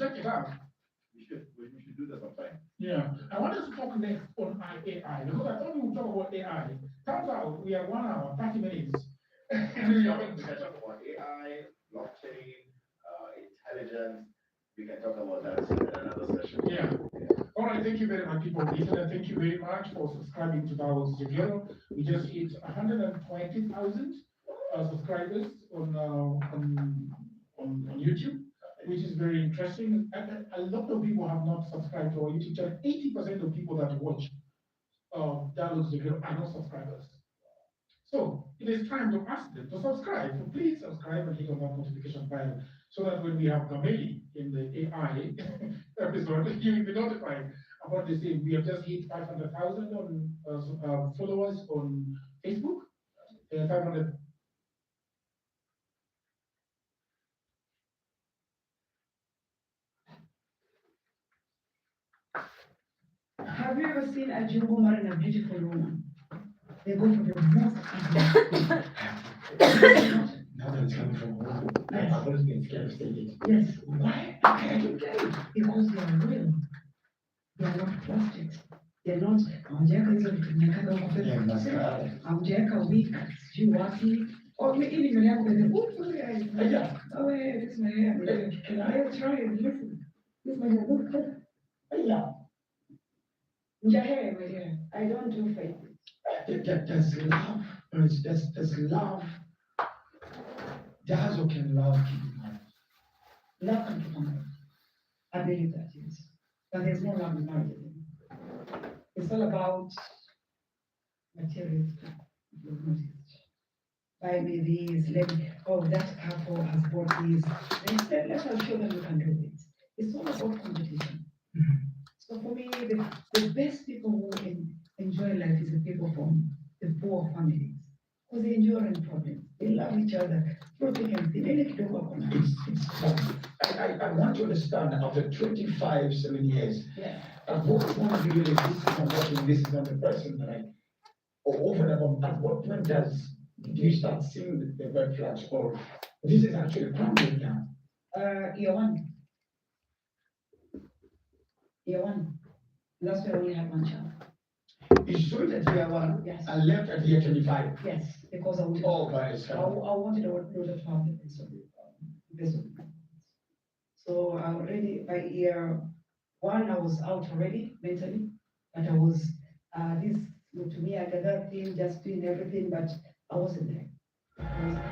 check it out. We should do that sometime. Yeah, I want us to talk next on AI because I thought we would talk about AI. Turns out we are 1 hour, 30 minutes. We can talk about AI, blockchain, intelligence. We can talk about that in another session. Yeah. All right, thank you very much, people of the internet. Thank you very much for subscribing to Davos Jagero. We just hit 120,000 subscribers on YouTube, which is very interesting. A lot of people have not subscribed to our YouTube channel. 80% of people that watch Davos Jagero are not subscribers. So it is time to ask them to subscribe. So please subscribe and hit on that notification bell so that when we have Gameli in the AI episode, you will be notified about the same. We have just hit 500,000 on followers on Facebook. 500. Have you ever seen a Jew woman and a beautiful woman? They go for the most ugly. Now that it's coming from home, Yes. I've always been scared of saying it. Yes. Why? I don't get it. Because they are real. They are not plastics. They're not hawajaweka hizo vitu vinakaga huko Yeah, Facebook. mascara. Hawajaweka wig, sijui wapi. Ili nywele yako kwenye Yeah. oh yeah, this is my hair. Can I try and listen? This is my hair. Look, look. Yeah. Your hair, my dear. I don't do fake. There's love. There's love. Dazzle can love people. Love can keep on marriage. I believe that, yes. But there's no love in marriage. It's all about material stuff. If you've noticed. Buy me these, let me, oh, that couple has bought these. Instead, let us show them we can do this. It's all about competition. So for me, the best people who enjoy life is the people from the poor families. Because they endure any problems. They love each other. Through anything. Any kid work on it. It's fun. I want to understand after 25, 7 years, Yeah. at what point do you realize this is not working, this is not the person that or over and above, at what point do you start seeing the red flags or this is actually crumbling down? Year one. Year one. That's why I only had one child. You saw it at year 1 Yes. and left at year 25. Yes, because I wanted. Oh, by I yourself. wanted a daughter to have the best of it. So I already by year one I was out already mentally, but I was this to me I got that thing just doing everything, but I wasn't there. I wasn't.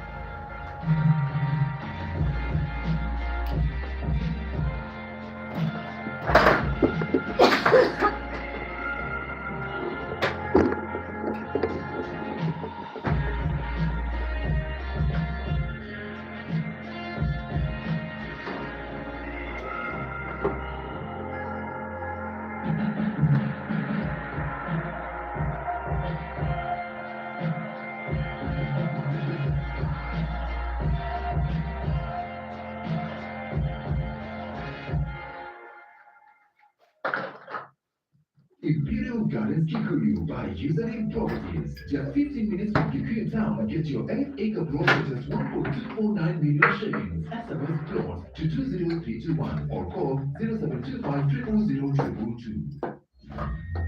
Imperial Gardens Kikuyu by Username Properties. Just 15 minutes from Kikuyu town. Get your 8-acre plot for just 1.249 million shillings. SMS plot to 20321 or call 0725 000 222.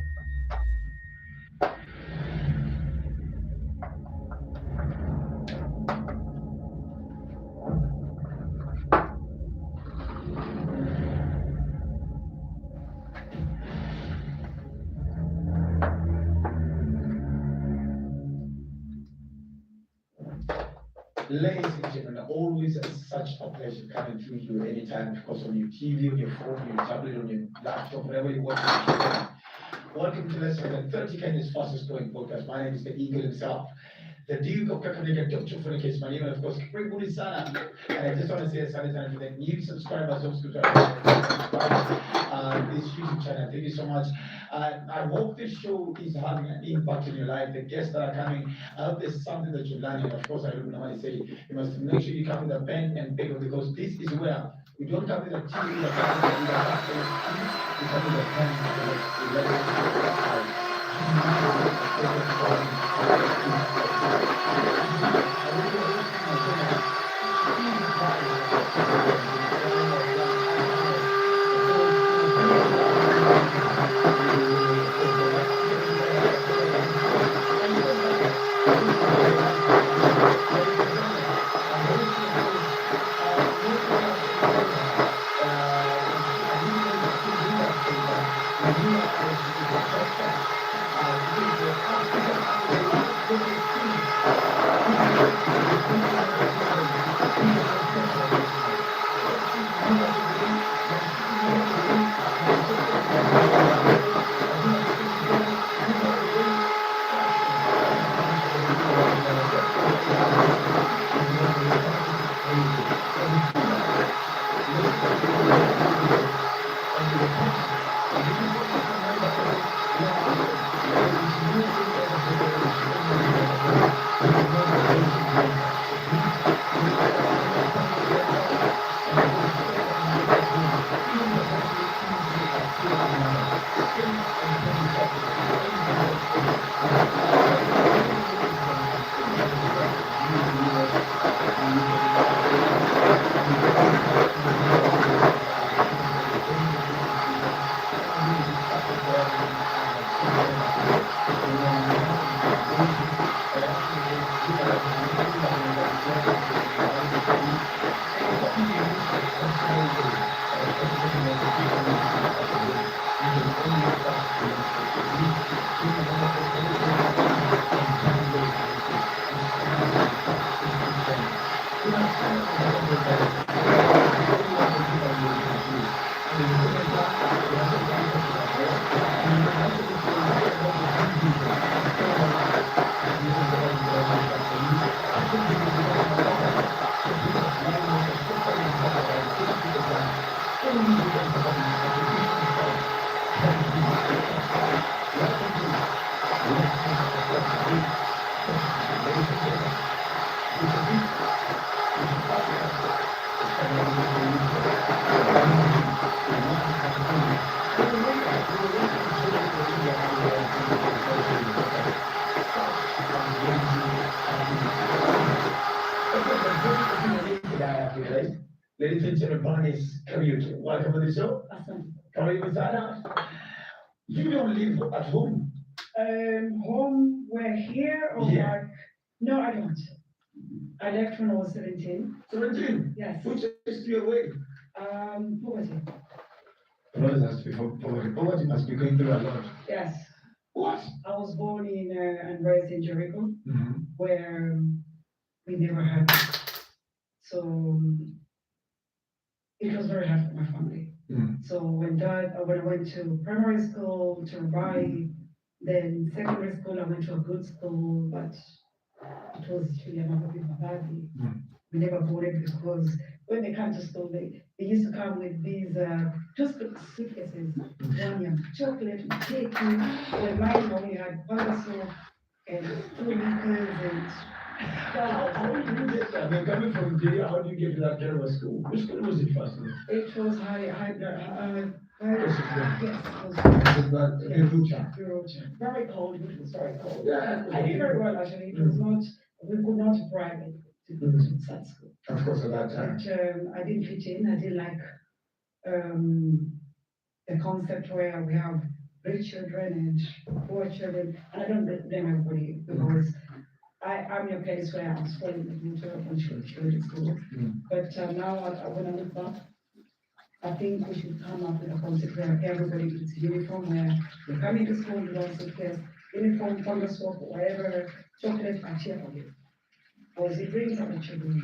Ladies and gentlemen, always such a pleasure coming through you anytime because on your TV, on your phone, on your tablet, on your laptop, whatever you watch. Welcome to Let's Talk 30 Kenya's fastest growing podcast. My name is the Eagle himself, the Duke of Kakamega, Dr. Funikis, my name, and of course, Kriguri Sana. And I just want to say a sana to the new subscribers, subscribers, this YouTube channel. Thank you so much. I hope this show is having an impact in your life. The guests that are coming, I hope there's something that you're learning. Of course, I don't normally say you must make sure you come with a pen and paper because this is where we don't come with a TV, we come with a pen. Security. Welcome to the show. Asante. Karibu sana. You don't live at home. Home, we're here or Yeah. back? No, I don't. I left when I was 17. 17. Yes. Who chased you away? Poverty. Brothers has to be poverty. Poverty must be going through a lot. Yes. What? I was born in and raised in Jericho, Mm-hmm. where we never had. So it was very hard for my family. Mm. So when I went to primary school, to Rabai, then secondary school, I went to a good school, but it was really another bit badly. Mm. We never boarded because when they come to school, they used to come with these just suitcases, one young chocolate, cake, when mine only had powder soap and 2 liters and How did you get that? I mean, coming from Nigeria, how do you get to that kind of a school? Which school was it first? it was high, yes, It's about Erucha. very cold, it was very cold. Yeah, I did very well actually, it was not, we could not bribe it to go to such school. Of course, at that time. But I didn't fit in, I didn't like the concept where we have rich children and poor children, and I don't blame everybody because I'm in a place where I'm spoiling the future of my children's school. Mm. But now when I look back, I think we should come up with a concept where everybody gets a uniform, where you come into school with all suitcase, uniform, powder soap, whatever, chocolate, and cheer for you. Because it brings out the children.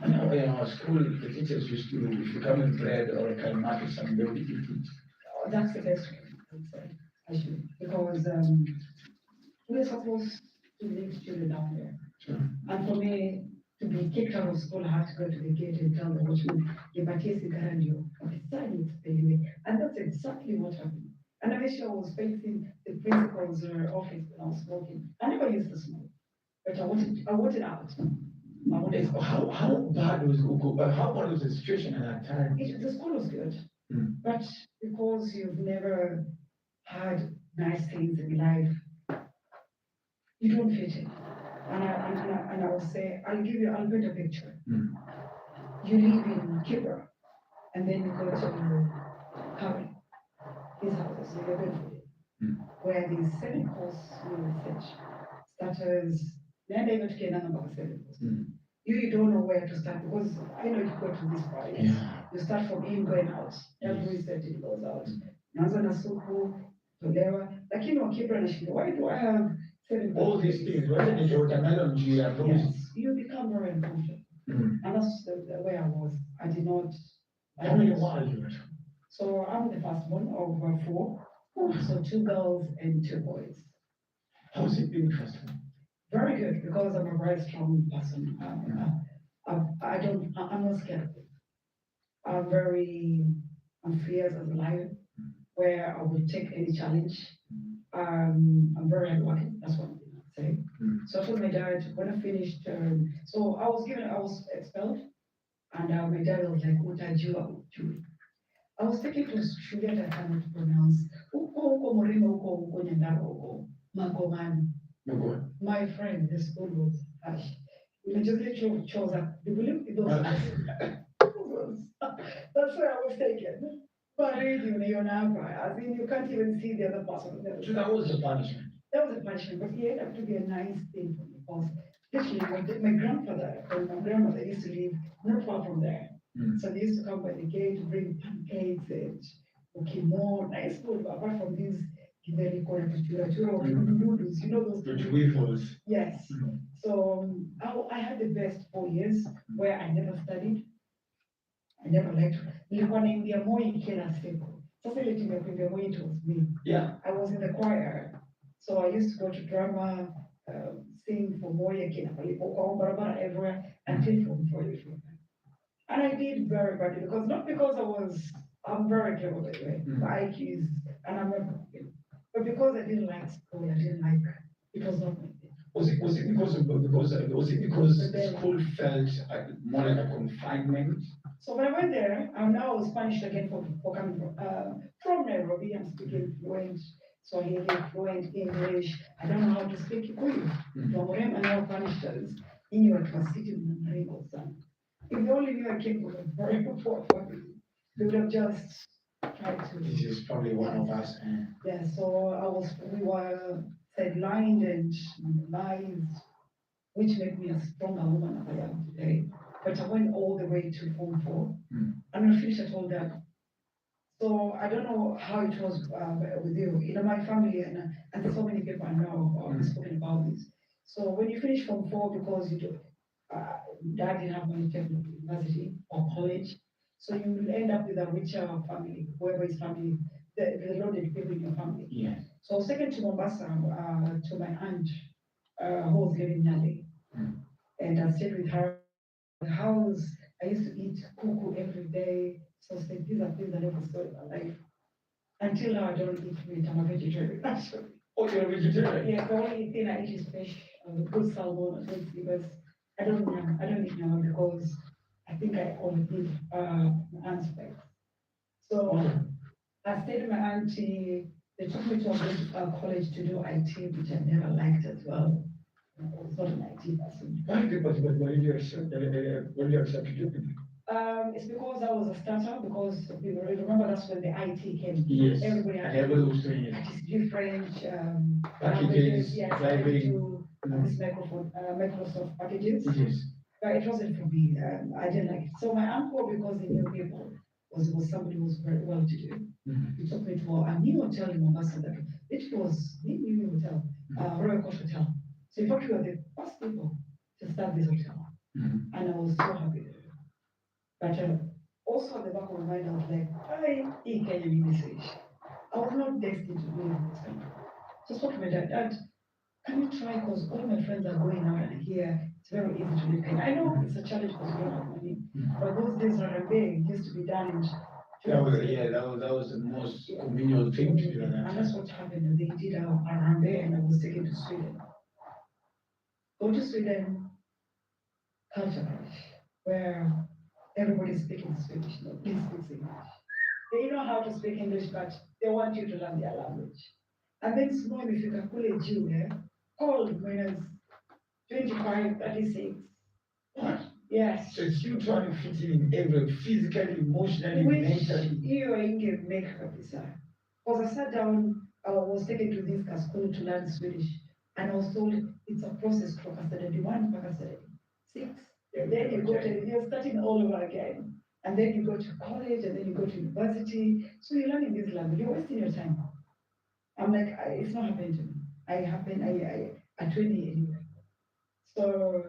I know in our school, the teachers used to, if you come with bread or a calmar or something, they would eat it. That's the best way, I would say, actually, because we're supposed to leave children down there. Sure. And for me, to be kicked out of school, I had to go to the gate and tell the watchman, Ibatisi Garandio, silence anyway. And that's exactly what happened. And I wish I was facing the principal's office when I was smoking. I never used to smoke, but I wanted out. I wanted out. How bad was how bad was the situation at that time? The school was good, Mm. but because you've never had nice things in life, you don't fit in. And I will say, I'll paint a picture. Mm. You live in Kibra, and then you go to Karen, his house, in Bedford, where the 7 course research starters, then they go to get number 7 course. Mm. You don't know where to start because I know you go to this parties. Yeah. You start from in going out. Every research it goes out. Naanza na suku, tolewa. Lakini wakibra na shida, why do I have 7 All these things, wasn't it watermelon G and those? Yes, you become very uncomfortable. Mm. And that's the way I was. I did not. How many are you? So I'm the first one of 4. So 2 girls and 2 boys. How's it been first one? Very good because I'm a very strong person. I'm not scared. I'm fierce as a lion, where I will take any challenge. I'm very hardworking. That's what I'm saying. Mm. So I told my dad when I finished. So I was expelled, and my dad was like, "What are you?" I was taken to school that I cannot pronounce. Uko Moreno, uko Nyandaro, uko Magomani. No, go on. My friend, the school was harsh. We just chose up. Do you believe it was? That's where I was taken. But radio, as in you can't even see the other person. So that was the punishment. That was a punishment, but it had to be a nice thing for me because literally my grandfather and my grandmother used to live not far from there. Mm. So they used to come by the gate to bring pancakes and more nice food, but apart from these very noodles, you know those Which things. weevils. Yes. Mm. So I had the best 4 years where I never studied. I never liked. Nilikuwa naimbia Moi kila siku. Sasa ile timu ya kuimbia Moi it was me. Yeah. I was in the choir. So I used to go to drama, sing for Moi akina palipokuwa barabara everywhere until from 4 years. And I did very badly because I'm very clever by the way. My IQ is, and I'm not, but because I didn't like school, it was not my thing. Was it because the school felt more like a confinement? So when I went there, now I was punished again for coming from Nairobi. I'm speaking fluent Swahili, fluent English. I don't know how to speak Kikuyu. And now punished us. In your city in the If you only knew I came from a very poor family. they would have just tried to. This is probably one of us. Yeah, so we were sidelined and lies, which made me a stronger woman as I am today. But I went all the way to Form 4. And when I finished, I told Dad. So I don't know how it was with you. You know, my family and so many people I know have spoken about this. So when you finish Form 4, because you do, Dad didn't have money to take you to university or college, so you will end up with a richer family, whoever is family, the loaded people in your family. Yeah. So I was taken to Mombasa to my aunt who was living in Nadi. And I stayed with her in the house. I used to eat kuku every day. So these are things I never saw in my life. Until now, I don't eat meat. I'm a vegetarian, actually. Oh, you're a vegetarian? Yeah, the only thing I eat is fish, good salmon, and things, because I don't eat now because I think I overdid my aunt's back. So I stayed with my auntie. They took me to a good college to do IT, which I never liked as well. I was not an IT person. Why did you accept to do it? It's because I was a starter, because you remember that's when the IT came. Yes. Everybody And had everybody was doing it. different Packages, yes, driving. this microphone, Microsoft packages. Yes. But it wasn't for me. I didn't like it. So my uncle, because he knew people, was somebody who was very well to do. He took me to a new hotel in Mombasa that it was a new hotel, Royal Coast Hotel. So in fact, we were the first people to start this hotel. And I was so happy. But also at the back of my mind, I was like, I can message. I was not destined to be in this country. So I spoke to my dad, Dad, can you try? Because all my friends are going out and here, it's very easy to live in. I know it's a challenge because you don't have money. But those days Harambe used to be done in That was the most convenient thing to do. and that's what happened. They did a Harambe and I was taken to Sweden. Go to Sweden, culture clash, where everybody's speaking Swedish, nobody speaks English. They know how to speak English, but they want you to learn their language. And then small if you can call a Jew, cold minus 25, 36. What? Yes. So it's you trying to fit in every physically, emotionally, Which mentally. you can make kabisa. Because I sat down, I was taken to this school to learn Swedish, and I was told it's a process from Saturday 1 to Saturday 6. Then you go to, you're starting all over again. And then you go to college, and then you go to university. So you're learning this language, you're wasting your time. I'm like, it's not happening to me. I 20 anyway. So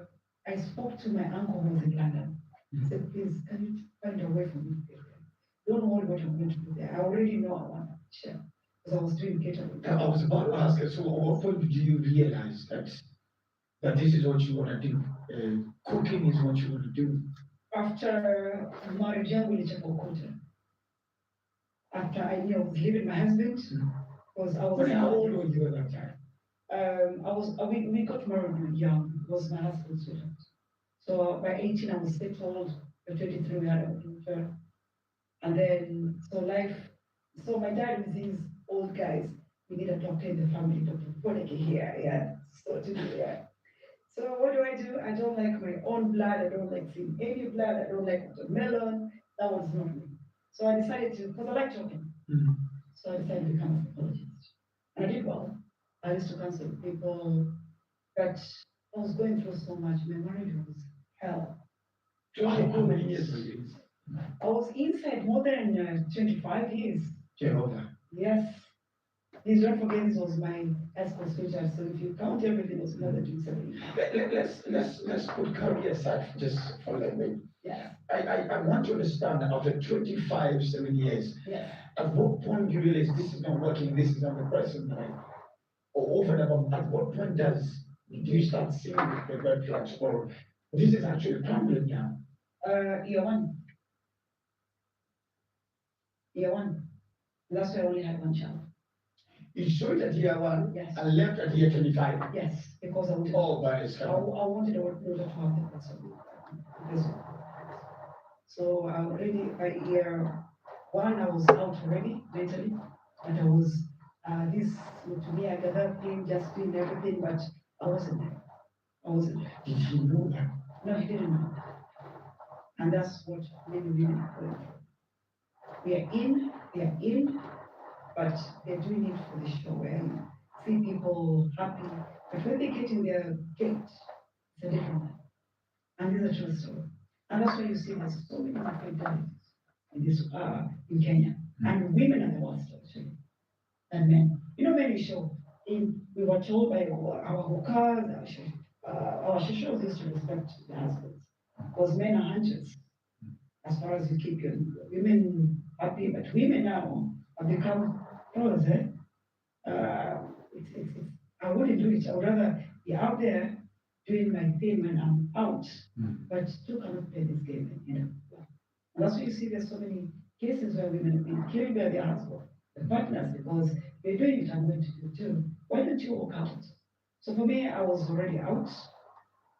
I spoke to my uncle who was in London. I said, please, can you find a way for me to get there? Don't worry what I'm going to do there. I already know I want to share. Because I was doing catering. I was about to ask you, so at what point did you realize that this is what you want to do? Cooking is what you want to do. After marriage, I will check for cooking. After I knew I was leaving my husband, because I was. But how old were you at that time? We got married young, was my husband's student. So by 18, I was settled. By 23, we had a daughter. And then, so my dad with these old guys, we need a doctor in the family, Dr. Boneke here, yeah. So to do, yeah. So what do? I don't like my own blood. I don't like seeing any blood. I don't like watermelon. That was not me. So I decided to, because I like talking. So I decided to become a psychologist. And I did well. I used to counsel people, but I was going through so much. My marriage was hell. How many years were you? I was inside more than 25 years. Jehovah. Yes. Please don't forget this was my high-school sweetheart, so if you count everything, it was more than 27 years. Let's put career aside just for a little bit. Yeah. I want to understand after 7 years, Yes. at what point do you realize this is not working, this is not the person, right? Or over and above, at what point do you start seeing the red flags, or this is actually crumbling now? Year one. Year one. That's why I only had one child. You showed at year 1 Yes. and left at year 25. Yes, because I wanted. Oh, by this I wanted a daughter to have the person. So already by year 1, I was out already mentally, and I was this to me. I gathered him just doing everything, but I wasn't there. I wasn't there. Did he know that? No, he didn't know. And that's what made me really going through. we are in, but they're doing it for the show and see people happy. But when they get in their gate, it's a different thing. And this is a true story. And that's why you see there's so many different in this in Kenya. And women are the worst actually than men. You know, men we show we were told by our hukas, our shishos used to respect the husbands. Because men are hunters. As far as you keep your women happy, but women now have become pros, eh? It's, I wouldn't do it. I would rather be out there doing my thing when I'm out, but still cannot play this game, you know. And that's why you see there's so many cases where women have been killed by their husband, the partners, because they're doing it, I'm going to do too. Why don't you walk out? So for me, I was already out,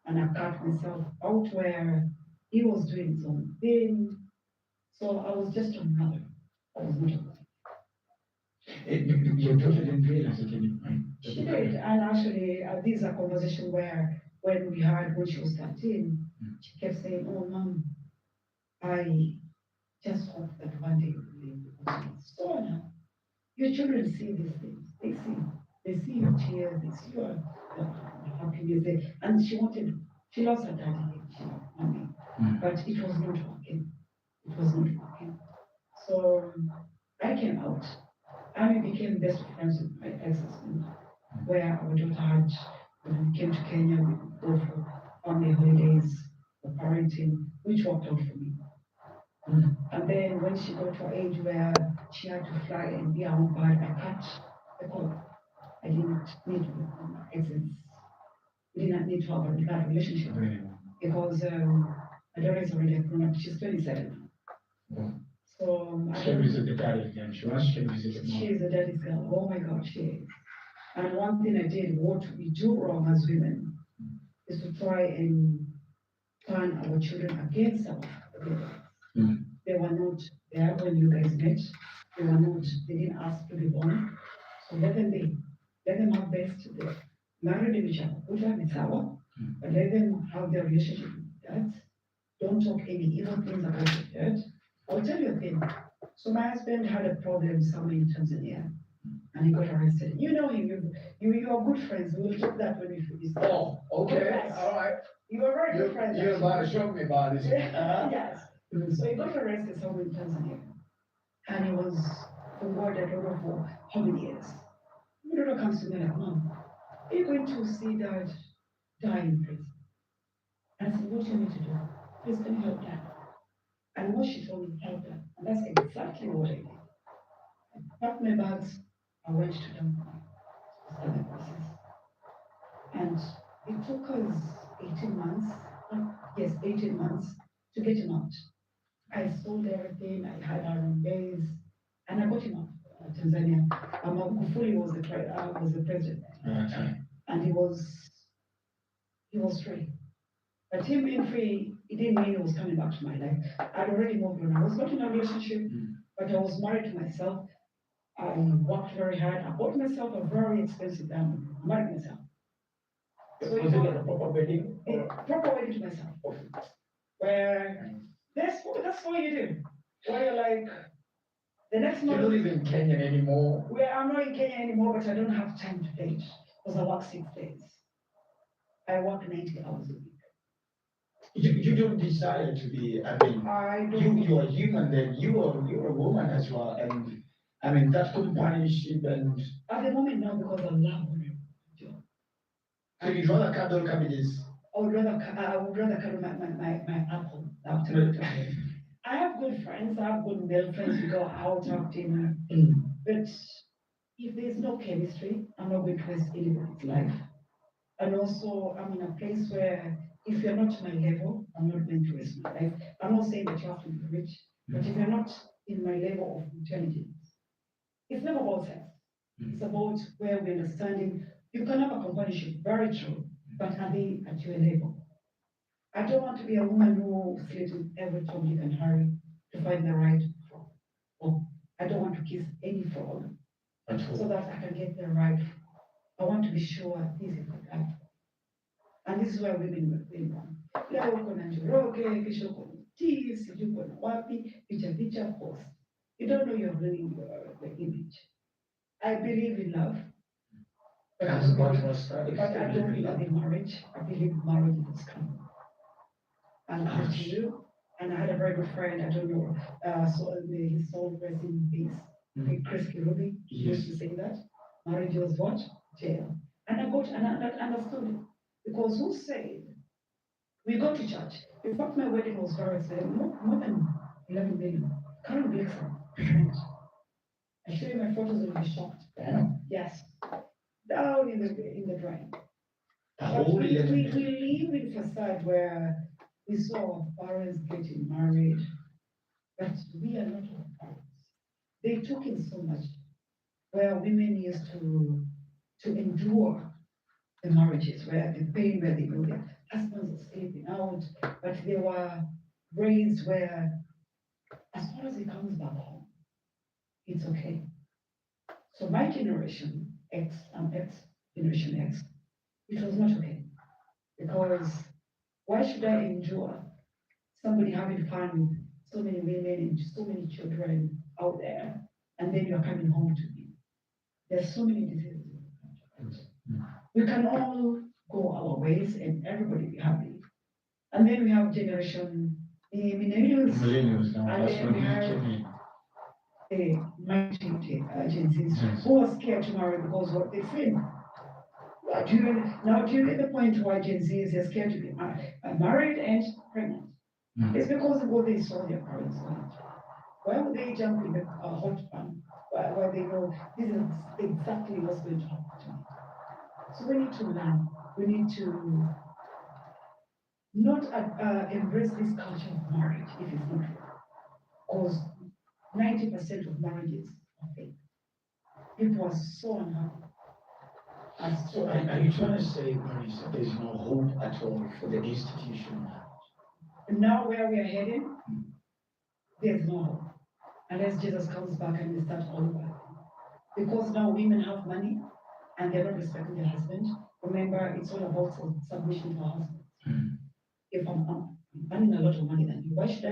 and I cut myself out where he was doing his own thing. So I was just a mother. I was not a wife. Your daughter didn't realize it anymore. She did, and actually, this is a conversation where when she was 13, she kept saying, "Oh, Mom, I just hope that one day you will leave because it's so now. Your children see these things. They see your tears, they see your happiness." And she lost her daddy, mommy, but it was not working. It was not working. So I came out. And we became best friends with my ex-husband, where our daughter had, when we came to Kenya, we would go for family holidays, for parenting, which worked out for me. And then when she got to an age where she had to fly and be our own bird, I cut the call. I didn't need to exes. We did not need to have that relationship because my daughter is already grown up. She's 27 now. So She can visit the daddy again. She wants to visit the mom. she is a daddy's girl. Oh my God, she is. And one thing I did, what we do wrong as women, is to try and turn our children against our parents. They were not there when you guys met. They didn't ask to be born. So let them be. Let them have best. They married each other. Put them in sour. But let them have their relationship with dads. Don't talk any evil things about your dad. I'll tell you a thing. So my husband had a problem somewhere in Tanzania, and he got arrested. You know him. You are good friends. We'll talk that when we finish. Oh, okay, Yes. all right. You are very good friends. You're about to show me about this. Yes. So he got arrested somewhere in Tanzania, and he was for ward, I don't know for how many years. My daughter comes to me like, "Mom, are you going to see Dad die in prison?" And I said, "What do you need to do? Please can you help Dad?" And what she told me, help her. And that's exactly what I did. I packed my bags, I went to Dunkirk to start the process. And it took us 18 months, 18 months to get him out. I sold everything, I had our own base, and I got him out of Tanzania. Magufuli was the president, and he was free. But him being free, it didn't mean he was coming back to my life. I'd already moved on. I was not in a relationship, but I was married to myself. I worked very hard. I bought myself a very expensive diamond. I married myself. So was it like a proper wedding? A proper wedding to myself. Where that's what you do. Where you're like, the next You month. don't live in Kenya anymore. Well, I'm not in Kenya anymore, but I don't have time to date because I work 6 days. I work 90 hours a week. You don't desire to be, I mean, you are human, then you're a woman as well, and I mean, that companionship and. At the moment now, because I love what I do. So you'd rather cuddle cabbages? I would rather cuddle my apple. I have good friends, I have good male friends, we go out, have dinner. But if there's no chemistry, I'm not going to waste anybody's life. And also, I'm in a place where if you're not my level, I'm not going to waste my life. I'm not saying that you have to be rich, but if you're not in my level of intelligence, it's never about sex. It's about where we're understanding. You can have a companionship, very true, but are they at your level? I don't want to be a woman who sleeps with every Tom, Dick, and Harry to find the right frog. Oh, I don't want to kiss any frog so that I can get the right frog. I want to be sure this is the right frog. And this is where women were going on. Leo uko na Njoroge, kesho uko na Tea, sijui uko na wapi, picha post. you don't know you're ruining the image. I believe in love. But I As don't much believe, as that, but I don't believe in marriage. I believe marriage is a scam. And I to you, and I had a very good friend, I don't know, so his soul rest in peace, Chris Kirubi, he used to say that marriage was what? Jail. And I got and I understood it. Because who said we go to church? In fact, my wedding was very expensive, more than 11 million. Karen Blixen, French. I show you my photos, you'll be shocked. Yes. Down in the drain. The But whole we 11 live in facade where we saw parents getting married, but we are not our parents. They took in so much, where women used to endure the marriages, where the pain, where they know their husbands are sleeping out, but they were raised where, as far as it comes back home, it's okay. So my generation, X, and X, Generation X, it was not okay. Because why should I endure somebody having fun with so many women and so many children out there, and then you're coming home to me? There's so many diseases. We can all go our ways and everybody be happy. And then we have generation millennials, now, and that's then when we we have came in. the mighty agencies Yes. who are scared to marry because what they feel. Do you get the point why Gen Zs are scared to be married and pregnant? It's because of what they saw their parents doing. Why would they jump in the hot pan? Why they know this is exactly what's going to happen to me? So we need to learn. We need to not embrace this culture of marriage if it's not real. Because 90% of marriages are fake. People are so unhappy. So are you trying to say, Maurice, that there's no hope at all for the institution? Now where we are heading, there's no hope. Unless Jesus comes back and we start all over. Because now women have money and they're not respecting their husband. Remember, it's all about submission to our husband. If I'm earning a lot of money than you, why should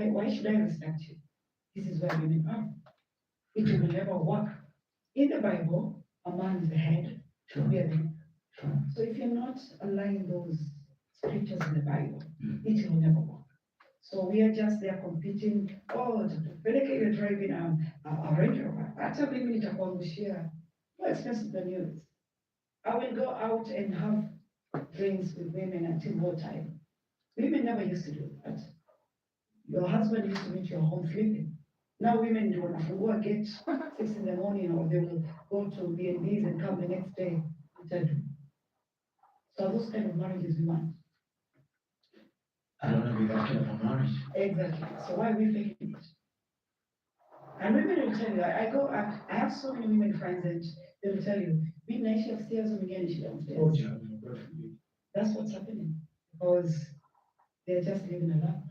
I respect you? This is where women are. It will never work. In the Bible, a man is the head, we are the neck. So if you're not aligning those scriptures in the Bible, it will never work. So we are just there competing. Oh, Peleke, you're driving a Range Rover. Hata mimi nitakuangushia more expensive than yours. I will go out and have drinks with women until more time. Women never used to do that. Your husband used to meet your home sleeping. Now women do wanafungua gate 6 in the morning, or they will go to B&Bs and come the next day. So those kind of marriages we want. I don't know if that kind of a marriage. Exactly. So why are we faking it? And women will tell you, I have so many women friends and they will tell you, we naishi upstairs and we downstairs. Oh, yeah, no, God forbid. That's what's happening. Because they're just living a lie.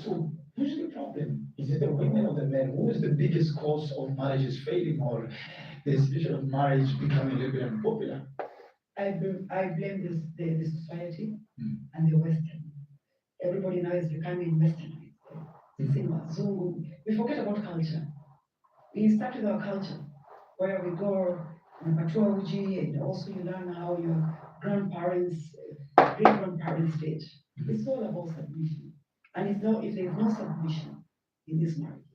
So who's the problem? Is it the women or the men? Who is the biggest cause of marriages failing or the institution of marriage becoming a little bit unpopular? I blame the society and the Western. Everybody now is becoming westernized. So we forget about culture. We start with our culture, where we go Patua Uji, and also you learn how your grandparents, great-grandparents did. It's all about submission. And if there's no submission in these marriages,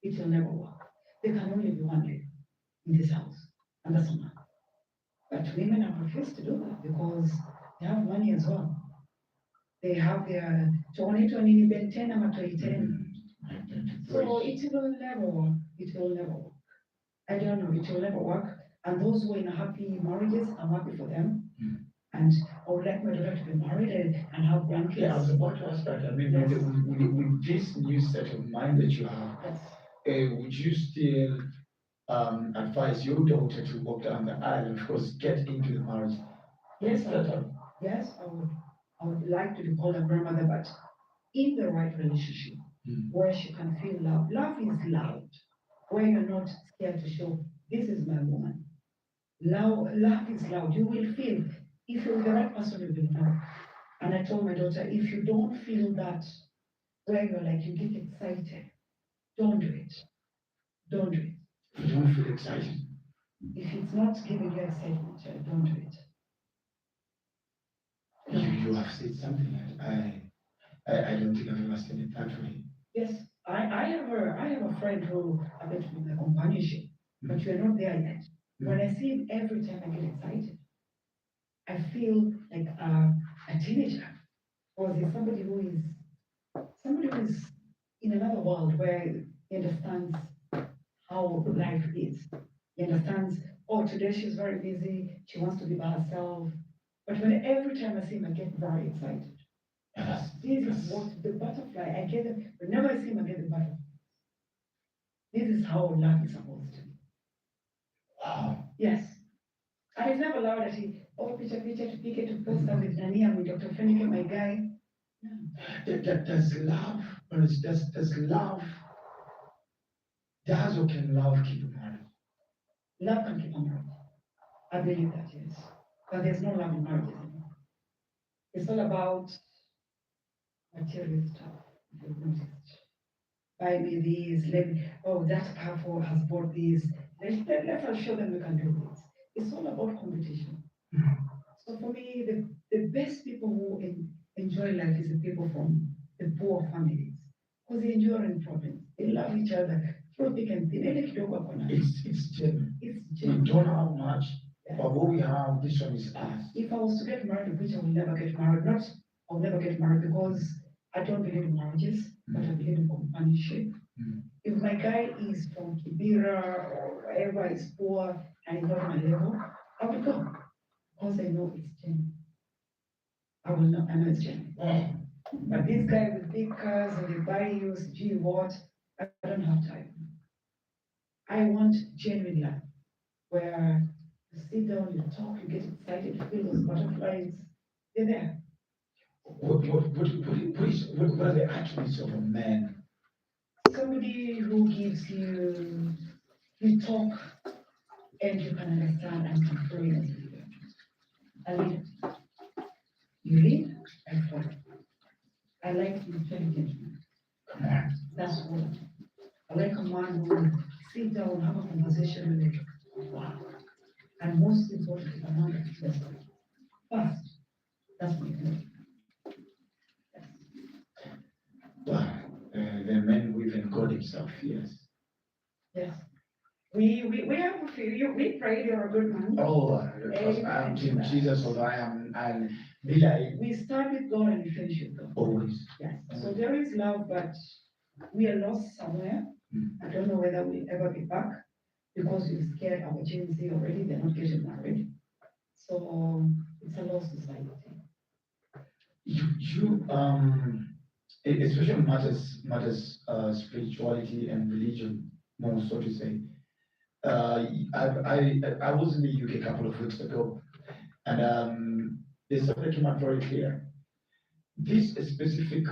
it will never work. There can only be one lady in this house, and that's a man. But women have refused to do that because they have money as well. They have their 2020 Ben 10 and 2010. So it will never work. It will never work. I don't know, it will never work. And those who are in happy marriages, I'm happy for them. And I would like my daughter to be married and have grandkids. Yeah, I was about to ask that. I mean, Yes. with this new set of mind that you have, Yes. would you still advise your daughter to walk down the aisle and, of course, get into the marriage? Yes, I would. I would like to be called a grandmother, but in the right relationship, where she can feel love. Love is loud, where you're not scared to show, this is my woman. Love is loud. You will feel, if you're the right person, you will know. And I told my daughter, if you don't feel that, where you're like, you get excited, don't do it. don't do it. You don't feel excited. If it's not giving you excitement, don't do it. You have said something I don't think I've ever said it that way. Yes, I have a friend who happened to be my companionship, but we are not there yet. When I see him every time I get excited, I feel like a teenager. Or there's somebody who is in another world where he understands how life is. He understands, oh, today she's very busy, she wants to be by herself. But when every time I see him, I get very excited. This is what the butterfly, I get it, whenever I see him, I get the butterfly. This is how love is supposed to be. Wow. Yes. And it's never allowed that he, oh, picture, to pick it, to post up with Nania, with Dr. Fenike, my guy. No. There's love, but there's love. That's what can love keep a marriage. Love can keep a marriage. I believe that, yes. But there's no love in marriage anymore. It's all about material stuff. If you've noticed. Buy me these, oh, that couple has bought these. Let us show them we can do this. It's all about competition. So for me, the best people who enjoy life is the people from the poor families. Because they endure in problems. They love each other. Through thick and thin. It's genuine. It's We genuine. don't have much, Yes. but what we have, this one is us. If I was to get married, which I will never get married, I'll never get married because I don't believe in marriages, but I believe in companionship. If my guy is from Kibera or wherever is poor and is not my level, I will go because I know it's genuine. I know it's genuine. But this guy with big cars and the barrios, gee, what? I don't have time. I want genuine love where you sit down, you talk, you get excited, you feel those butterflies. They're there. What are the attributes of a man? Somebody who gives you talk and you can understand and can flow in as a leader. A leader. You lead, I follow. I like intelligent men. Come on. That's what I like a man who will sit down, have a conversation with you. Wow. And most importantly, a man that is best. First, that's my goal. Wow. The man who even God himself, yes. Yes. We have a few. We pray you're a good man. Oh, because I am Team Jesus, although I'm Billy. We start with God and we finish with God. Always. Yes. So there is love, but we are lost somewhere. I don't know whether we'll ever be back because we've scared our Gen Z already. They're not getting married. So it's a lost society. Especially matters spirituality and religion, more so to say. I was in the UK a couple of weeks ago, and they something came out very clear. This specific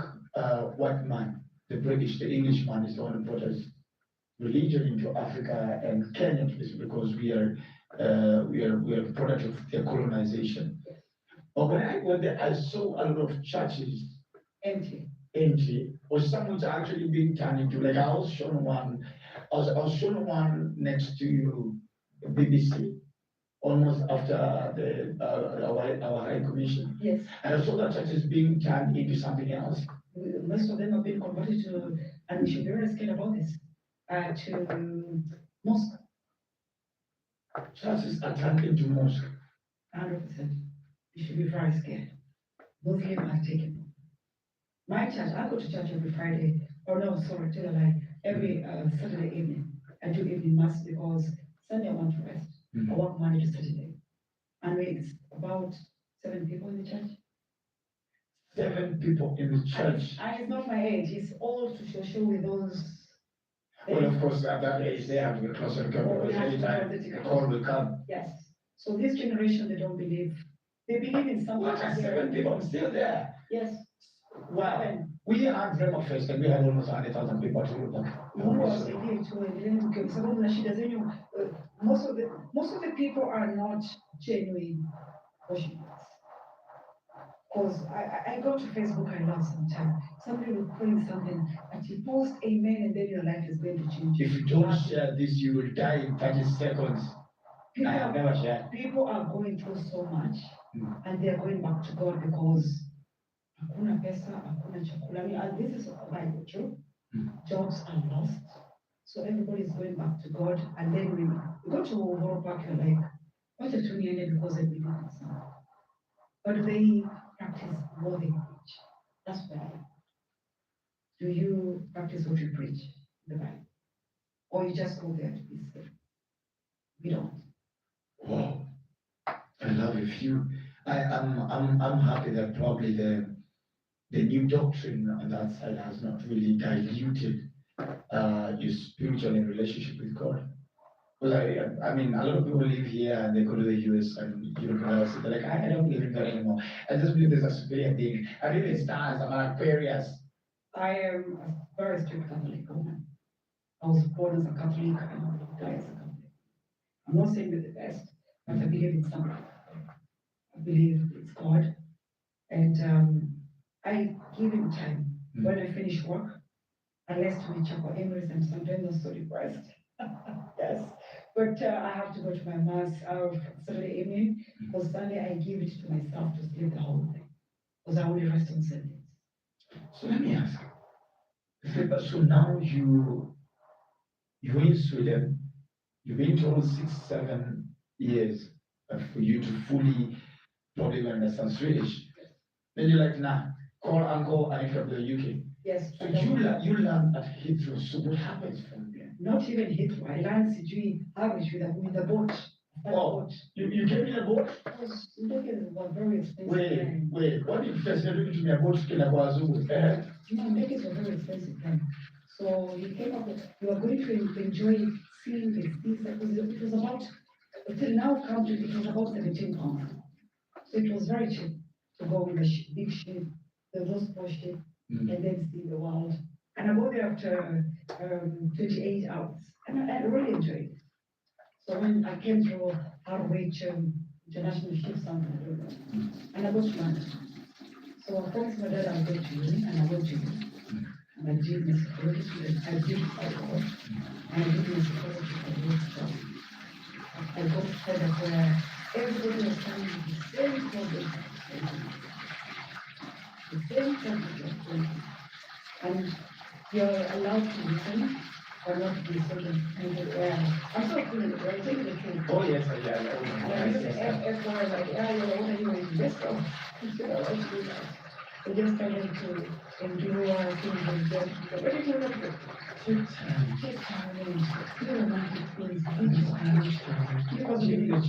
white man, the British, the Englishman, is the one who brought us religion into Africa and Kenya, because we are the product of their colonization. But when I went there, I saw a lot of churches Empty. or some which are actually being turned into, like I was shown one next to BBC, almost after our High Commission. Yes. And I saw that church is being turned into something else. Most of them have been converted to, and we should be very scared about this, to mosque. Churches are turned into mosque. 100%. You should be very scared. Muslim are taken. My church, I go to church every Friday, or no, sorry, tell a lie, every Saturday evening. I do evening mass because Sunday I want to rest. I work Monday to Saturday. And it's about 7 people in the church. 7 people in the church. And it's not my age, it's all to show with those. Well, of course, at that age, they have to be closer to God, because anytime the call will come. Yes. So this generation, they don't believe. They believe in something. What are 7 people? I'm still there. Yes. Wow. We had Rema Fest and we had almost 100,000 people to look most of the people are not genuine worshippers. Because I go to Facebook, I love sometimes. Somebody will point something, and you post amen, and then your life is going to change. If you don't share this, you will die in 30 seconds. I have People, never shared. people are going through so much, Mm. and they're going back to God because hakuna pesa, hakuna chakula. And this is Bible, true. Mm. Jobs are lost. So everybody is going back to God. And then we go to Uhuru Park, you're like, what a tuniende because they believe in something. But they practice what they preach. That's what I am. Do you practice what you preach in the Bible? Or you just go there to be saved? We don't. Wow. I love a few. I'm happy that probably the new doctrine on that side has not really diluted your spiritual and relationship with God. Because I mean, a lot of people live here and they go to the US and university. They're like, I don't believe in God anymore. I just believe there's a superior being. I believe in stars. I'm an Aquarius. I am a very strict Catholic woman. I was born as a Catholic and I will die as a Catholic. I'm not saying we're the best, but I believe in something. I believe it's God. And I give him time. When I finish work, unless to be Chapel Emirates, and sometimes I'm so depressed. Yes. But I have to go to my mass Saturday evening, because Sunday I give it to myself to sleep the whole day. Because I only rest on Sundays. So let me ask. So now you're in Sweden. You've been told 6-7 years for you to fully probably understand Swedish. Then you're like, nah, call uncle, I come to the UK. Yes. So you learn at Heathrow. So what happens from there? Not even Heathrow. I learned Sijui Irish with the boat. Oh, you came in a boat? Because ndege were very expensive. Wait, what if you said to me about Kila Kwazulu? You know, ndege were very expensive then. So he came up with, you are going to enjoy seeing this. It was about, until now counted, it was about 17 pounds. So it was very cheap to go with a big ship, those small ship, and then see the world. And I go there after 28 hours. And I really enjoyed it. So when I came through Harwich International Ship Center, and I go to London. So I promised my dad I'll go to uni, and I went to uni. And I did my psychology student, I did alcohol, and I did my psychology for this job. I got to further where everybody was coming with the same problem, the same problem, and you're allowed to listen or not to listen. I'm so feeling it, right? Take the truth. Oh yes, And I use the F word, like, yeah, you're what are you in? Let's go. You know, let's do that. We just started to endure things and get ready to look at take time and feel romantic things. Because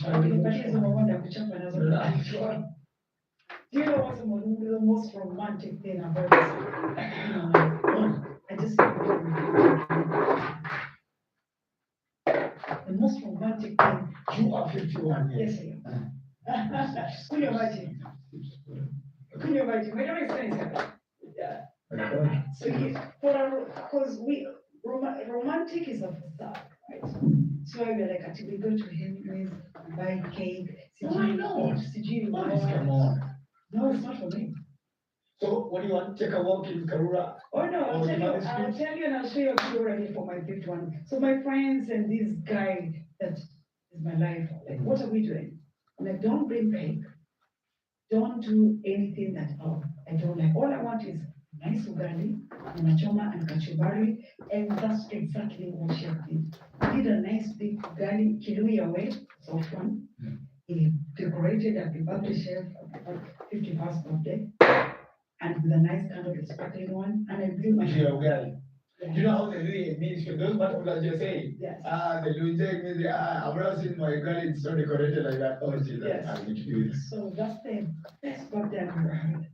everybody is on one that we jump and do you know what's the most romantic thing about this? I just the most romantic thing. you are 51 years. Yes, I am. Could you imagine? Could you imagine? We don't experience it. Yeah. So because romantic is a facade, right? So we're like, until we go to Henry's, buy cake, Why not? CG, Come on. No, it's not for me. So what do you want? Take a walk in Karura? Oh no, I'll Oh, tell you you, have a I'll speech? tell you, and I'll show you a video ready for my fifth one. So my friends and this guy that is my life, like, what are we doing? I'm like, don't bring cake. Don't do anything that I don't like. All I want is nice ugali, nyama and kachumbari, and that's exactly what she did. He did a nice big ugali, Kiluya way, soft one. He decorated at the birthday chef, 51st birthday, and with a nice kind of a sparkling one, and I blew my You know how they do it means those butterflies you're saying? Yes. The Luizek means I've never seen my girl, it's so decorated like that. Oh, Jesus, Yes. I need to do this. So that's the best birthday I've ever had.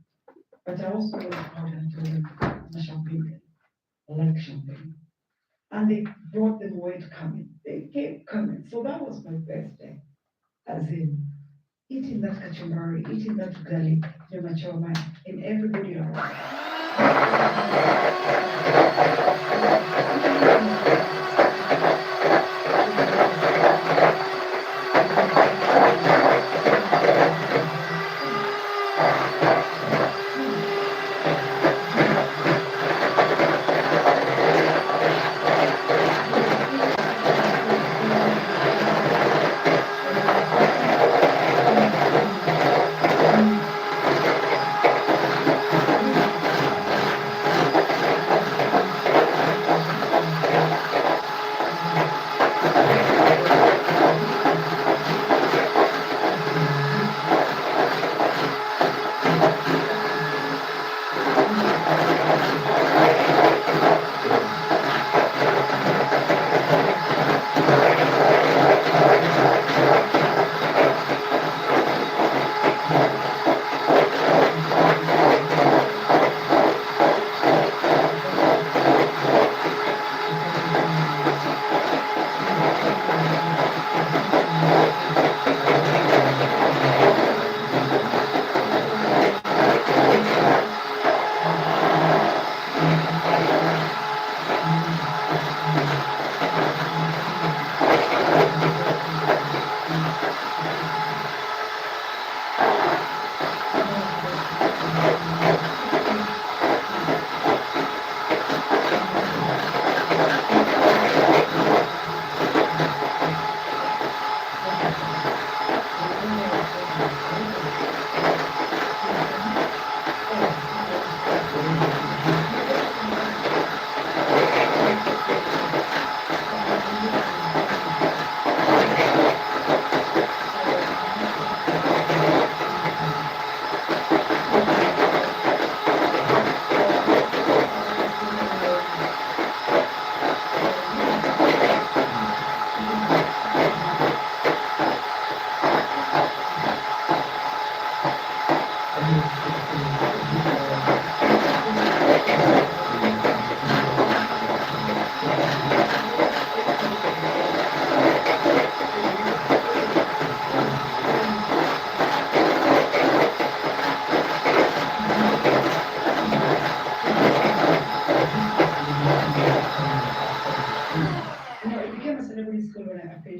But I also was proud and told the champagne. I like champagne. And they brought them away to come in. They kept coming. So that was my best day. As in eating that kachumbari, eating that ugali, nyama choma, and everybody around.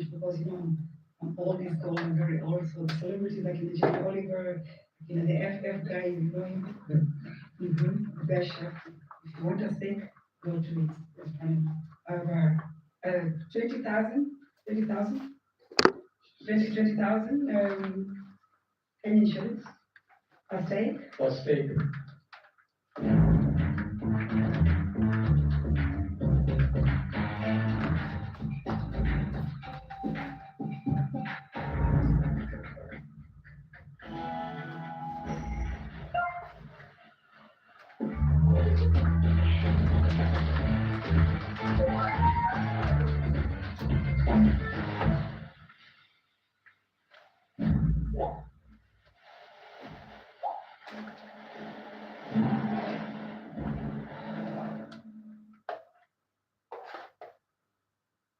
challenge because, I'm old is gone, I'm very old, so the celebrities like the Jamie Oliver, the FF guy, you know him. The best chef. If you want a steak, go to it. It's fine. 20,000, 20,000, Kenyan shillings a steak. For steak.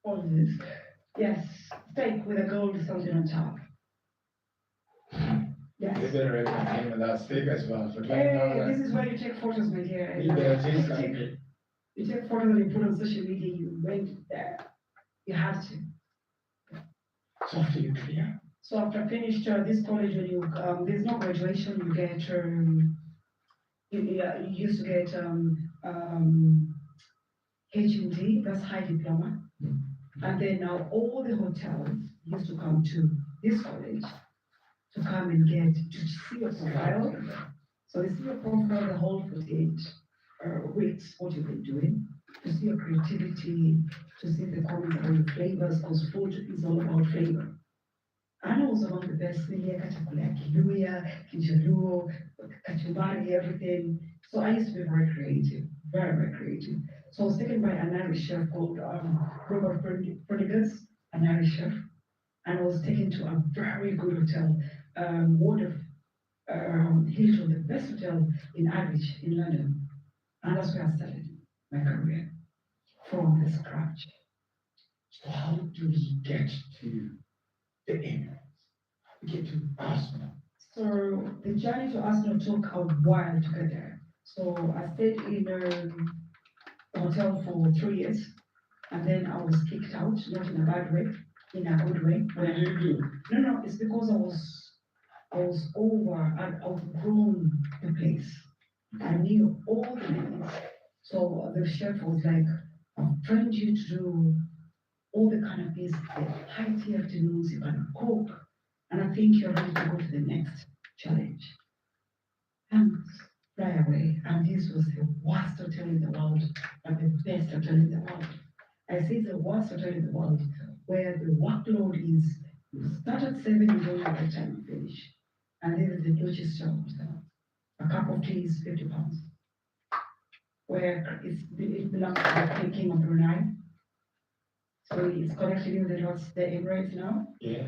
All this. Yes, steak with a gold something on top. You Yes. better recommend me that steak as well for Hey, $20. this is where you take photos, my dear. You better taste You like take- it. You take photos and you put on social media, you went there. You have to. So after you clear. So after I finished this college, when you, there's no graduation, you get, you used to get, HND, that's high diploma. And then now all the hotels used to come to this college to come and get, to see your profile. So they see your profile the whole 48 weeks, what you've been doing, to see your creativity, to see the comments on the flavors, because food is all about flavor. I know some of the best thing here, Kachakula, Kiluya, Kijaluo, Kachumbari, everything. So I used to be very creative, very, very creative. So I was taken by an Irish chef called Robert Prodigas, an Irish chef, and I was taken to a very good hotel, Ward of Hilton, the best hotel in Irish in London. And that's where I started my career from the scratch. So how do we get to the Emirates? We get to Arsenal. So the journey to Arsenal took a while to get there. So I stayed in a hotel for 3 years, and then I was kicked out, not in a bad way, in a good way. What did you do? No, it's because I was over, I'd outgrown the place. I knew all the names. So the chef was like, I've trained you to do all the kind of things, the high tea afternoons, you can cook, and I think you're ready to go to the next challenge. And fly away. And this was the worst hotel in the world, but the best hotel in the world. I say the worst hotel in the world, where the workload is, you start at 7, you don't know the time you finish. And this is the Dorchester Hotel. A cup of tea is £50. Where it belongs to the King of Brunei. So it's connected in the Emirates now. Yeah.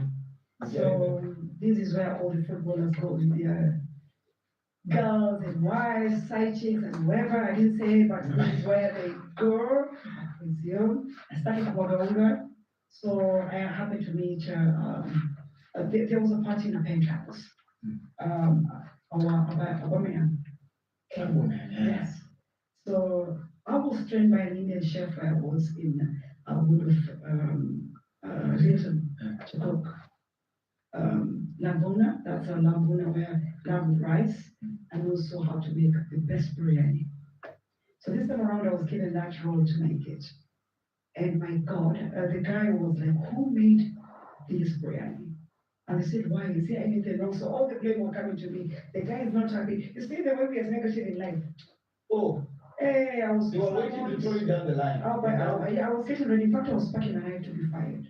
So this is where all the footballers go with their girls and wives, side chicks and whoever, I didn't say, but this is where they go, I presume. I started Wagga. So I happened to meet, there was a party in a penthouse. A woman. A woman, yeah. Yes. So I was trained by an Indian chef. I was in Wood of Hilton to cook. Lambuna, that's a lambuna where lamb rice, and also how to make the best biryani. So this time around, I was given that role to make it. And my God, the guy was like, who made this biryani? And they said, why? Is there anything wrong? So all the blame were coming to me. The guy is not happy. You see the way we are negative in life. Oh, Hey, I was they were waiting to throw you down the line. I was getting ready. In fact, I was packing and I had to be fired.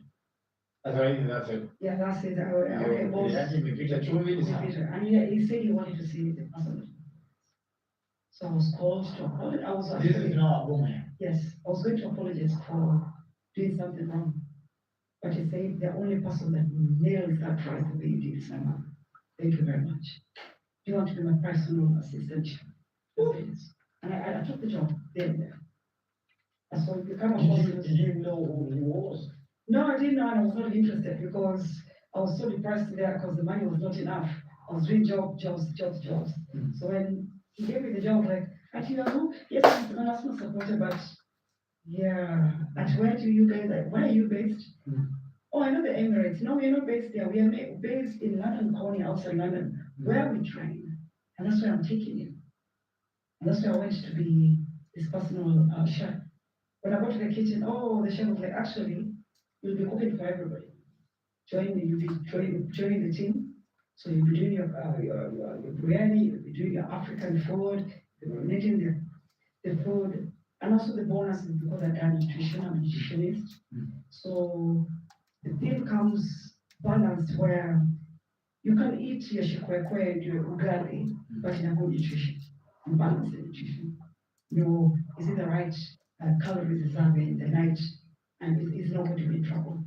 That's it. Yeah, that's it. Okay, boss. Imepita chumvi ni sawa. And he said he wanted to see the person. So I was called to apologize. I was This is actually, now a woman. yes, I was going to apologize for doing something wrong. But he said the only person that nails that price the way you did is Sama. Thank you very much. Do you want to be my personal assistant? Yes. And I took the job there. And so you come across. Did you know who he was? No, I didn't know, and I was not interested because I was so depressed there because the money was not enough. I was doing jobs. So when he gave me the job, like, at Yahoo, yes, I'm a national supporter, but yeah, at where do you guys, like, where are you based? Oh, I know the Emirates. No, we're not based there. We are based in London County, outside London, where we train. And that's where I'm taking you. And that's where I went to be his personal chef. When I go to the kitchen, oh, the chef was like, actually, you'll be cooking for everybody. You'll be joining the team. So you'll be doing your biryani, you'll be doing your African food, you'll be making the food. And also the bonus is because I've done nutrition, I'm a nutritionist. So the thing comes balanced where you can eat your shikwekwe and your ugali, but in a good nutrition, and balance the nutrition. Is it the right calories is having the night, and it's not going to be in trouble.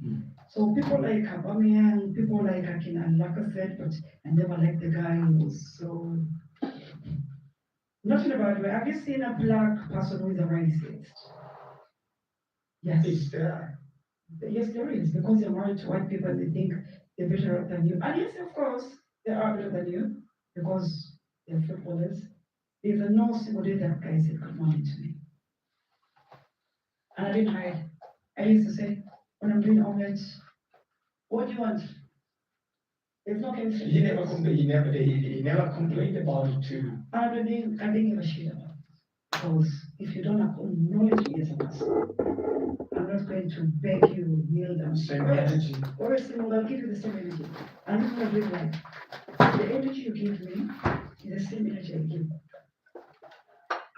So people like Aubameyang, people like Akina, like I said, but I never liked the guy who was so. Not in a bad way. Have you seen a black person who is a racist? Yes. Is there? Yes, there is, because they're married to white people and they think they're better than you. And yes, of course, they are better than you because they're footballers. There's a no single day that guy said good morning to me. And I didn't hide. I used to say, when I'm doing omelette, what do you want? There's no chemistry. He never complained. He never complained about it too. I didn't give a shit about it. Because if you don't acknowledge me as a person, I'm not going to beg you kneel down. Same energy. Or a single, I'll give you the same energy. And this is what I really like. The energy you give me is the same energy I give.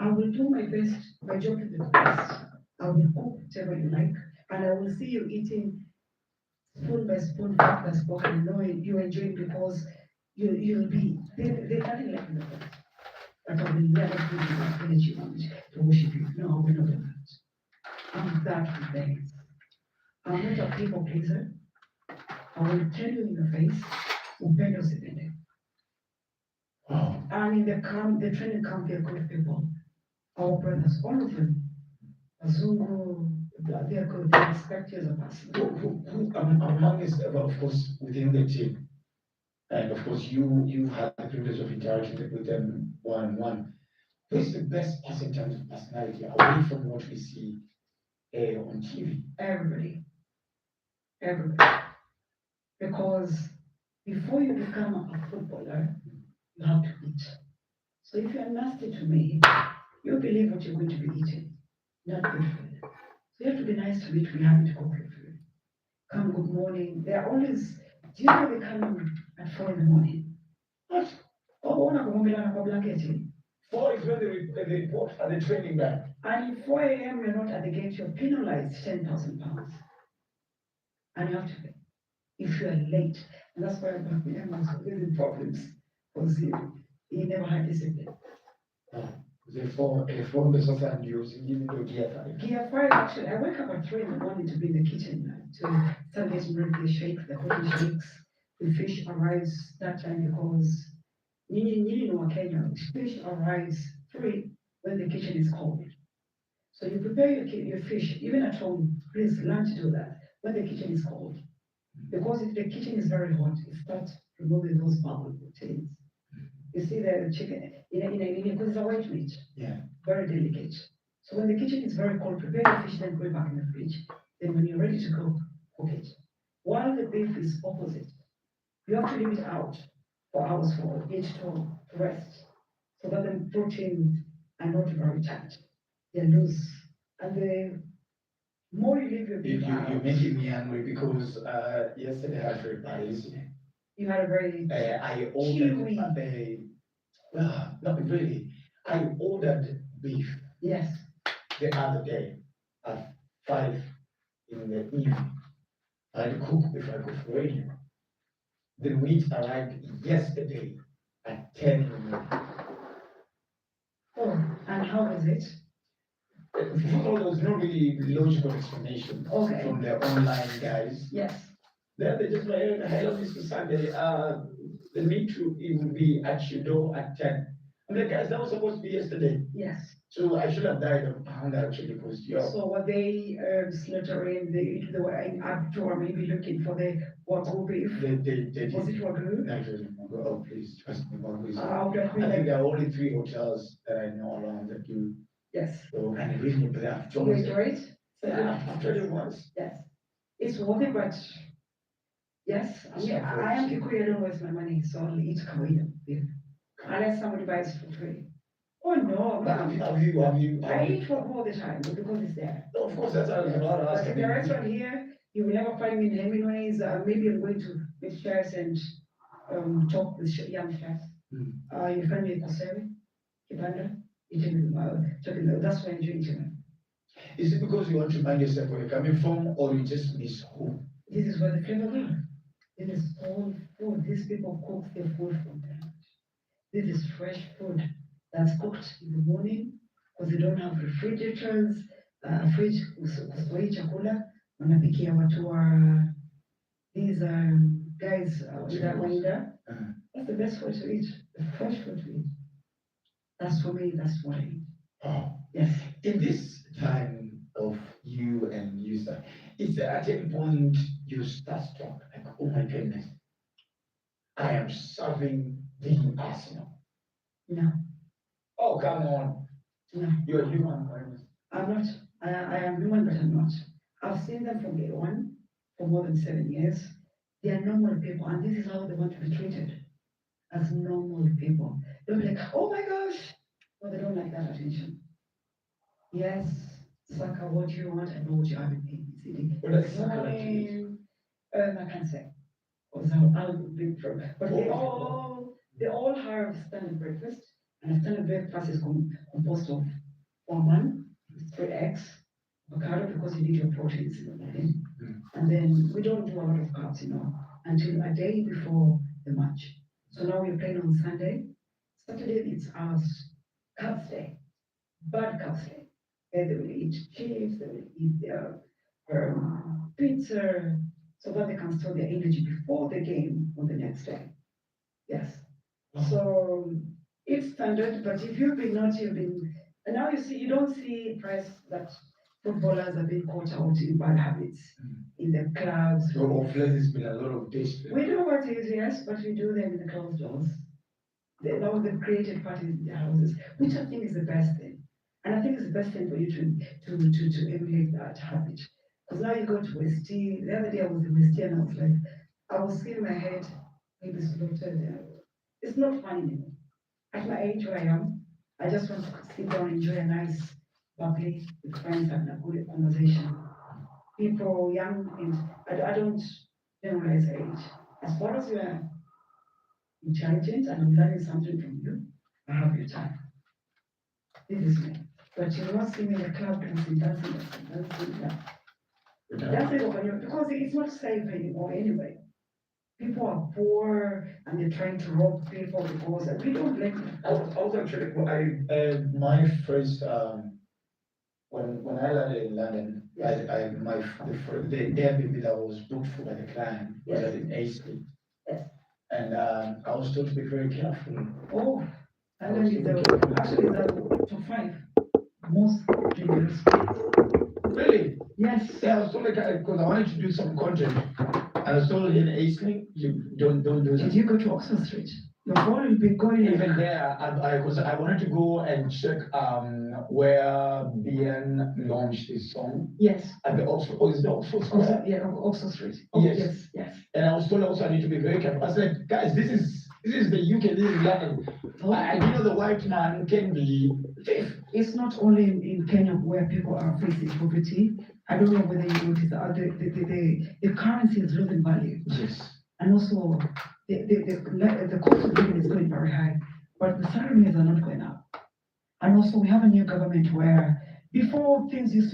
I will do my best, my job is the best. I will cook whatever you like, and I will see you eating spoon by spoon, fork by fork, and know you enjoy it because you'll be, there's nothing like the best. But I will never give you that energy to worship you. No, I will not do that. I'm that with things. I'm not a people pleaser. I will tell you in the face, upendo sipende. Wow. And in the training camp, they're good people. Our brothers, all of them. Azungu, they're good, they respect you as a person. Who among us, of course, within the team, and of course, you had the privilege of interacting with them one-on-one. Who is the best person in terms of personality, away from what we see on TV? Everybody. Everybody. Because before you become a footballer, you have to eat. So if you're nasty to me, you believe what you're going to be eating, not good food. So you have to be nice to me to be happy to cook your food. Come, good morning. They are always, do you know they come at 4 in the morning? What? Oh, wanna go home and blanket. 4 is when they report at the training ground. And if 4 a.m. you're not at the gate, you're penalized 10,000 pounds. And you have to pay if you are late. And that's why Aubameyang was facing problems because he never had discipline. The phone the social news, even though gear 5. Gear 5, actually, I wake up at 3 in the morning to be in the kitchen to start getting ready the shakes, the protein shakes. The fish arrives that time because Nini know Kenya, fish arrives 3 when the kitchen is cold. So you prepare your fish, even at home, please learn to do that when the kitchen is cold. Because if the kitchen is very hot, it starts removing those bubble proteins. You see the chicken, because it's a white meat. Yeah. Very delicate. So when the kitchen is very cold, prepare the fish, then put it back in the fridge. Then when you're ready to cook it. While the beef is opposite, you have to leave it out for hours for it to rest. So that the proteins are not very tight. They're loose. And the more you leave your beef out. You're making me angry because yesterday I had very bad yesterday. You had a very I ordered not really. I ordered beef yes. the other day at 5 in the evening. I cooked before I go for radio. The meat arrived yesterday at 10 in the morning. Oh, and how was it? First of all, there was no really logical explanation Okay. from the online guys. Yes. Then they just like, hello, Mr. Sunday, the meat will be at your door at 10. I'm like, guys, that was supposed to be yesterday. Yes. So I should have died of hunger actually because So were they slaughtering they were in Abdor maybe looking for the Wagyu beef? they Was it Wagyu? No, it wasn't Wagyu. Oh, please, trust me, Wagyu is. I would have been I think like, there are only 3 hotels that I know around that do. yes. So, and the reason but I've So chosen. wait, right? So I've tried it once. yes. It's worth it, but Yes, I mean, I am Kikuyu, I don't waste my money, so I'll eat kawaii beef. Unless somebody buys for free. Oh, no, I'm But not. I eat from all the time because it's there. No, of course, that's how it's about us. But in the restaurant here, you will never find me in Hemingway's, maybe I'm going to meet chefs and, talk with young chefs. You find me at Kosewi, Kibanda, eating, that's why I enjoy eating. Is it because you want to remind yourself where you're coming from, or you just miss home? This is where the flavor comes. This is all food. These people cook their food from there. This is fresh food that's cooked in the morning because they don't have refrigerators, fridge, kusoi chakula, wanapikia watu wa, these guys, waida. That's the best food to eat, the fresh food to eat. That's for me, that's what I eat. Oh, Yes. in this time of you and user, is there at any point you start talking like, oh my goodness, I am serving the Arsenal? No, Oh, come on. no, You're a human, right? I'm not. I am human, but I'm not. I've seen them from day one for more than 7 years. They are normal people, and this is how they want to be treated, as normal people. They'll be like, oh my gosh. No, they don't like that attention. Yes, Saka, what do you want? I know what you have in ABCD. What does Saka like to eat? I can't say. Because I'll be from, but they all have standard breakfast, and a standard breakfast is composed of 1 man, 3 eggs, avocado, because you need your proteins in the morning. And then we don't do a lot of carbs, until a day before the match. So now we're playing on Sunday. Saturday it's ours, carbs day, bad carbs day. And they will eat chips, they will eat their pizza, so that they can store their energy before the game on the next day. Yes. So it's standard, but if you've been naughty, and now you don't see press that footballers are being caught out in bad habits in the clubs. So of late, there's been a lot of dish. We do what it is, yes, but we do them in the closed doors. Now they've created parties in their houses, which I think is the best thing. And I think it's the best thing for you to emulate that habit. Because now you go to West Tea. The other day I was in West Tea and I was like, I was seeing my head, maybe slaughtered there. It's not fun anymore. At my age where I am, I just want to sit down, enjoy a nice bubbly with friends, having a good conversation. People young, and I don't generalize age. As far as you are intelligent and I'm learning something from you, I have your time. This is me. But you will not see me in the club dancing. That's it, because it's not safe anymore anyway. People are poor and they're trying to rob people because we don't let them. I was actually, my first, when I landed in London, Yes. the Airbnb that was booked for by the client was Yes. at an A-Street. Yes. And I was told to be very careful. Oh, and then actually the top 5 most dangerous places. Really? Yes. Yeah, I was told because I wanted to do some content. And I was told in A-Street, you don't do Did that. you go to Oxford Street? Your phone will be going Even there, I wanted to go and check where BN launched his song Yes. at the Oxford. Oh, is the Oxford Square? Oxford, yeah, Oxford Street. Oh, Yes. Yes. And I was told also I need to be very careful. I was like, guys, this is the UK, this is London. I didn't know the white man can be thief. It's not only in Kenya where people are facing poverty. I don't know whether you notice that the currency is losing value. Yes. And also the cost of living is going very high, but the salaries are not going up. And also we have a new government where before things used to be